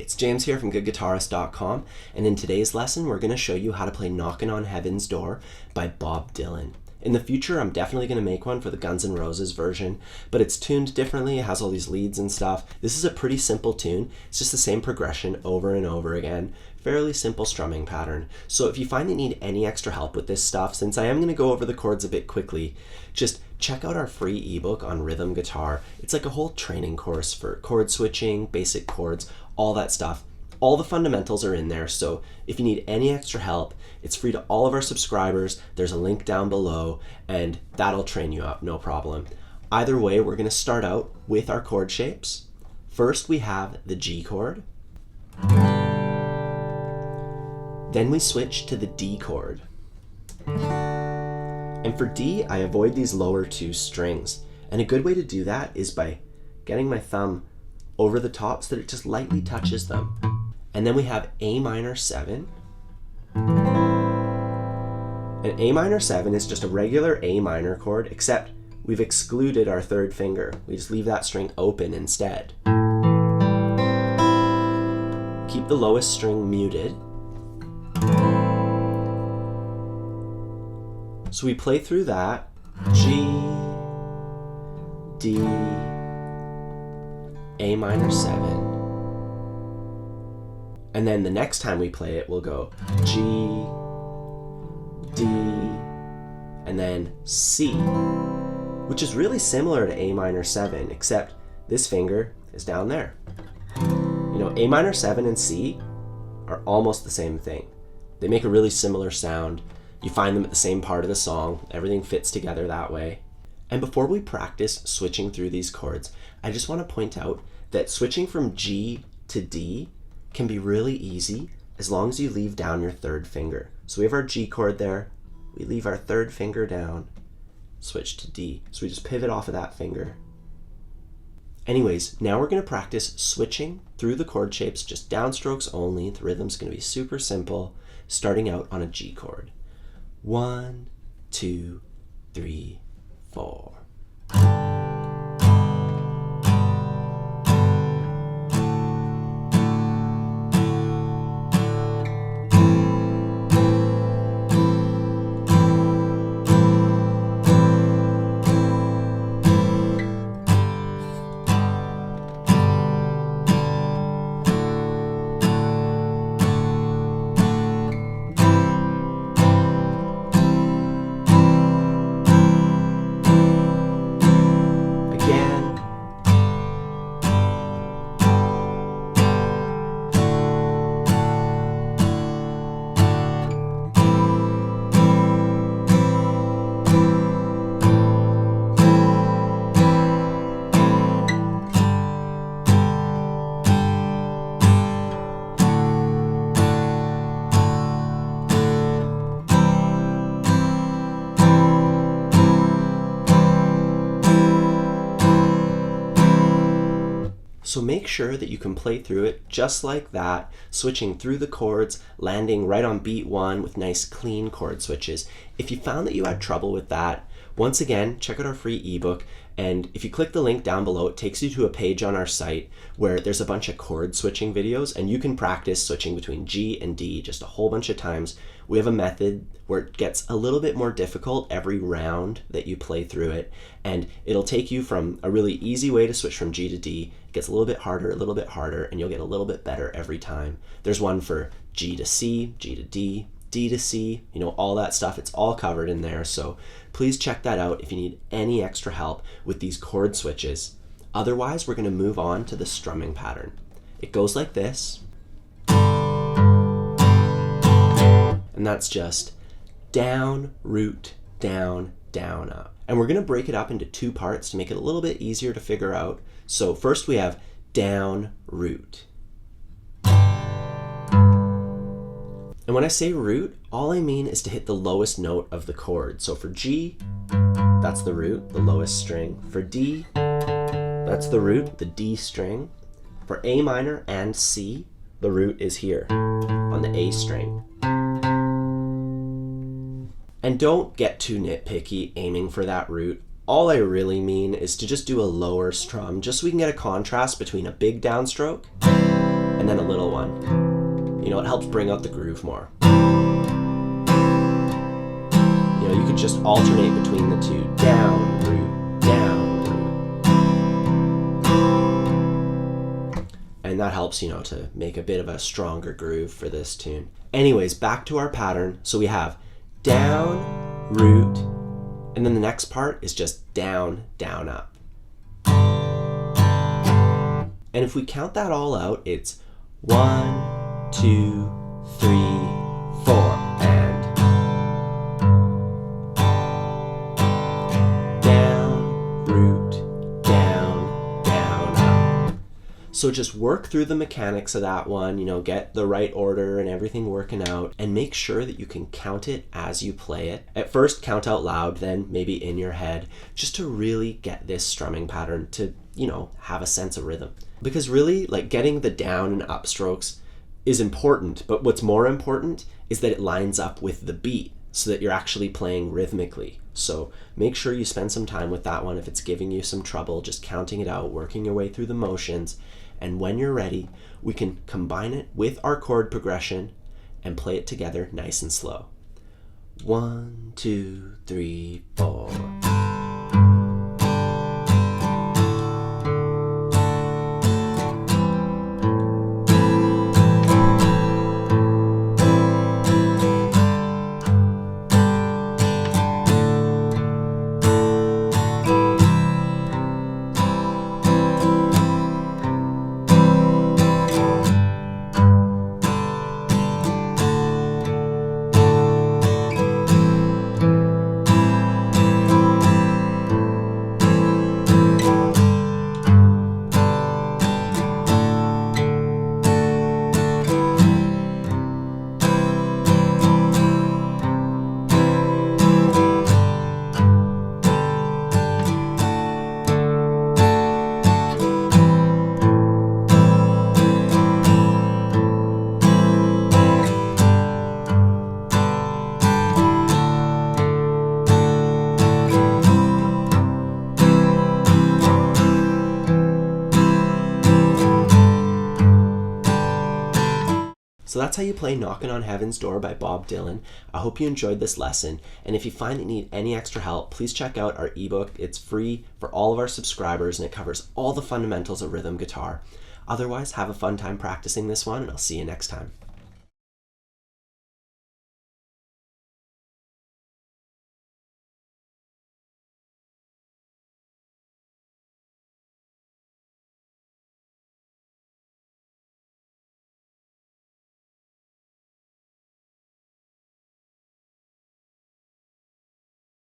it's James here from GoodGuitarist.com, and in today's lesson we're going to show you how to play Knockin' on Heaven's Door by Bob Dylan. In the future I'm definitely going to make one for the Guns N' Roses version, but it's tuned differently, it has all these leads and stuff. This is a pretty simple tune, it's just the same progression over and over again. Fairly simple strumming pattern. So if you find you need any extra help with this stuff, since I am going to go over the chords a bit quickly, just check out our free ebook on rhythm guitar. It's like a whole training course for chord switching, basic chords, all that stuff. All the fundamentals are in there, so if you need any extra help, it's free to all of our subscribers. There's a link down below, and that'll train you up, no problem. Either way, we're going to start out with our chord shapes. First, we have the G chord. Then we switch to the D chord. And for D, I avoid these lower two strings. And a good way to do that is by getting my thumb over the top so that it just lightly touches them. And then we have A minor 7. And A minor 7 is just a regular A minor chord, except we've excluded our third finger. We just leave that string open instead. Keep the lowest string muted. So we play through that, G, D, A minor 7. And then the next time we play it, we'll go G, D, and then C, which is really similar to A minor 7, except this finger is down there. You know, A minor 7 and C are almost the same thing. They make a really similar sound. You find them at the same part of the song. Everything fits together that way. And before we practice switching through these chords, I just want to point out that switching from G to D can be really easy as long as you leave down your third finger. So we have our G chord there. We leave our third finger down, switch to D. So we just pivot off of that finger. Anyways, now we're going to practice switching through the chord shapes, just downstrokes only. The rhythm's going to be super simple, starting out on a G chord. 1, 2, 3, 4. So make sure that you can play through it just like that, switching through the chords, landing right on beat 1 with nice clean chord switches. If you found that you had trouble with that, once again, check out our free ebook, and if you click the link down below, it takes you to a page on our site where there's a bunch of chord switching videos, and you can practice switching between G and D just a whole bunch of times. We have a method where it gets a little bit more difficult every round that you play through it, and it'll take you from a really easy way to switch from G to D. It gets a little bit harder, and you'll get a little bit better every time. There's one for G to C, G to D, D to C, you know, all that stuff. It's all covered in there, so please check that out if you need any extra help with these chord switches. Otherwise, we're going to move on to the strumming pattern. It goes like this, and that's just down, root, down, down, up. And we're going to break it up into two parts to make it a little bit easier to figure out. So first we have down, root. And when I say root, all I mean is to hit the lowest note of the chord. So for G, that's the root, the lowest string. For D, that's the root, the D string. For A minor and C, the root is here on the A string. And don't get too nitpicky aiming for that root. All I really mean is to just do a lower strum, just so we can get a contrast between a big downstroke and then a little one. You know, it helps bring out the groove more. You know, you could just alternate between the two. Down, root, down, root. And that helps, you know, to make a bit of a stronger groove for this tune. Anyways, back to our pattern. So we have down, root, and then the next part is just down, down, up. And if we count that all out, it's 1, 2, 3, 4, and down, root, down, down, up. So just work through the mechanics of that one, you know, get the right order and everything working out, and make sure that you can count it as you play it. At first, count out loud, then maybe in your head, just to really get this strumming pattern to, you know, have a sense of rhythm. Because really, like, getting the down and up strokes is important, but what's more important is that it lines up with the beat so that you're actually playing rhythmically. So make sure you spend some time with that one. If it's giving you some trouble, just counting it out, working your way through the motions, and when you're ready, we can combine it with our chord progression and play it together nice and slow. 1, 2, 3, 4. So that's how you play Knockin' on Heaven's Door by Bob Dylan. I hope you enjoyed this lesson, and if you find that you need any extra help, please check out our ebook. It's free for all of our subscribers, and it covers all the fundamentals of rhythm guitar. Otherwise, have a fun time practicing this one, and I'll see you next time.